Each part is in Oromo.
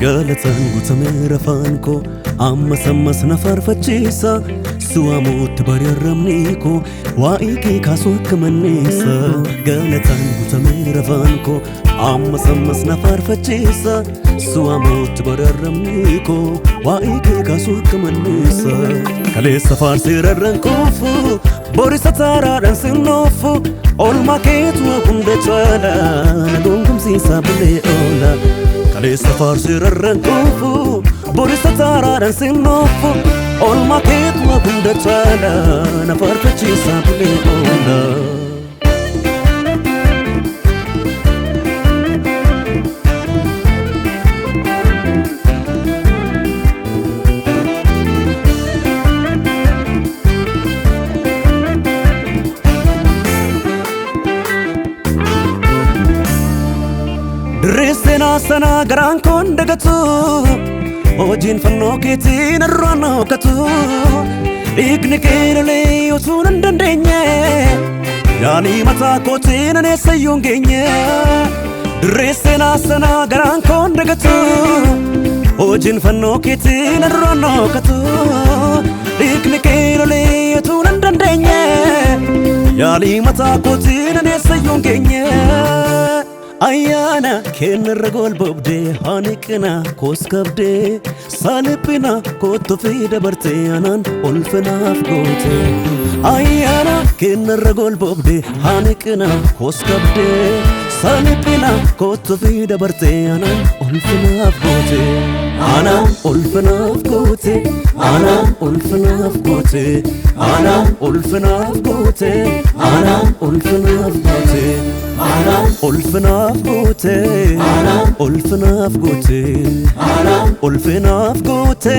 galatan gutamera fanko amma sammas nafarfachisa suamut baryaramniko waike kaso kamanisa galatan gutamera fanko amma sammas nafarfachisa suamut baryaramniko waike kaso kamanisa kale safar sirarrankofu borisa taradan sinofu olma ketu kunde chala nagongum sisabule ola kale safar sirarrankofu borisa taradan sinofu olma ketu kunde chala nafarfachisa bule ola Dresena sana gran kondagatu Ojin fanno ketin arrano katu Igni kelele otunan dandenye Yani mata kotin ne sayungenye Dresena sana gran kondagatu Ojin fanno ketin arrano katu Igni kelele otunan dandenye Yani mata kotin ne sayungenye Ayana kenra gol bobde hanikna koskabde salipina koto fida barte anan ulfna afgote Ayana kenra gol bobde hanikna koskabde salipina koto fida barte anan ulfna afgote anan ulfna afgote anan ulfna afgote anan ulfna afgote anan ulfna afgote anan ulfna afgote anan ulfna afgote anan ulfna afgote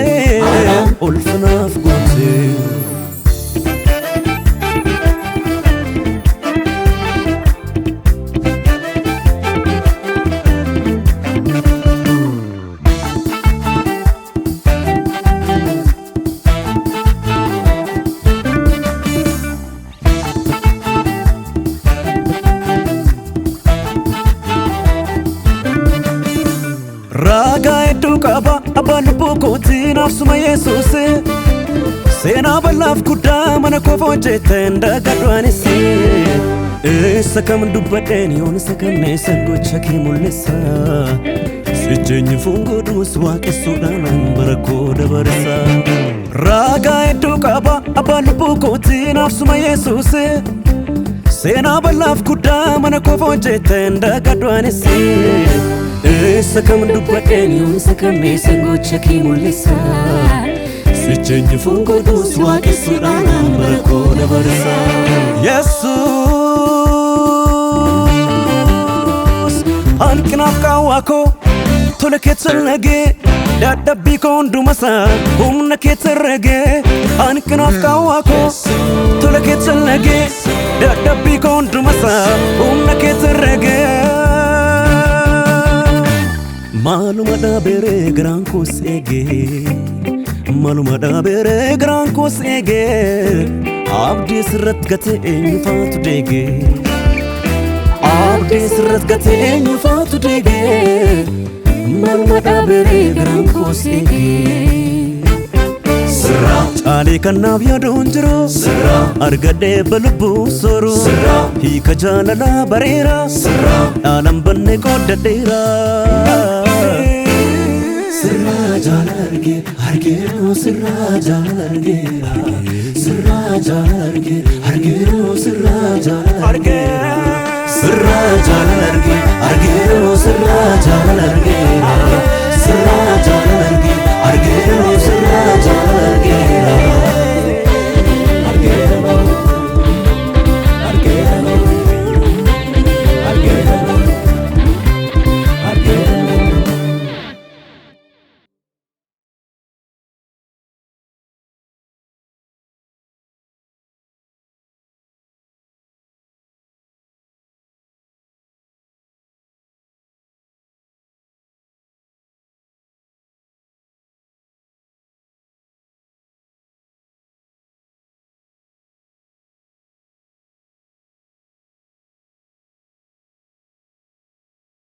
anan ulfna afgote Raga edu kaba abalu bukoti nafsuma Yesuse Sena balaf kuda mana kofo jetenda gadwanisi Sakam dubadeni on sakane sango chaki mulisa Sijeni fungo duswa kesudanan barako dabarisa Raga edu kaba abalu bukoti nafsuma Yesuse Sena balaf kuda mana kofo jetenda gadwanisi Sakam dubadeni on sakane sango chaki mulisa Sijeni fungo duswa kesudanan barako dabarisa Jesus Ankinaf kawako tole keterege dadabbi kondumasa humna keterege Ankinaf kawako tole keterege dadabbi kondumasa humna keterege Maluma da bere gran kosege Maluma da bere gran kosege Abdi sirrat gate fatu dege Abdi sirrat gate fatu dege Maluma da bere gran kosege Sirra Chale kannaf yaadon jiru Sirra Argadhe balubbu soru Sirra Hiika jaalala bareera Sirra Dhaalan banne qoodadheera Sirra jaalala argeera Sirra jaalala argeera Sirra jaalala argeera Sirra jaalala argeera Sirra jaalala argeera Sirra jaalala argeera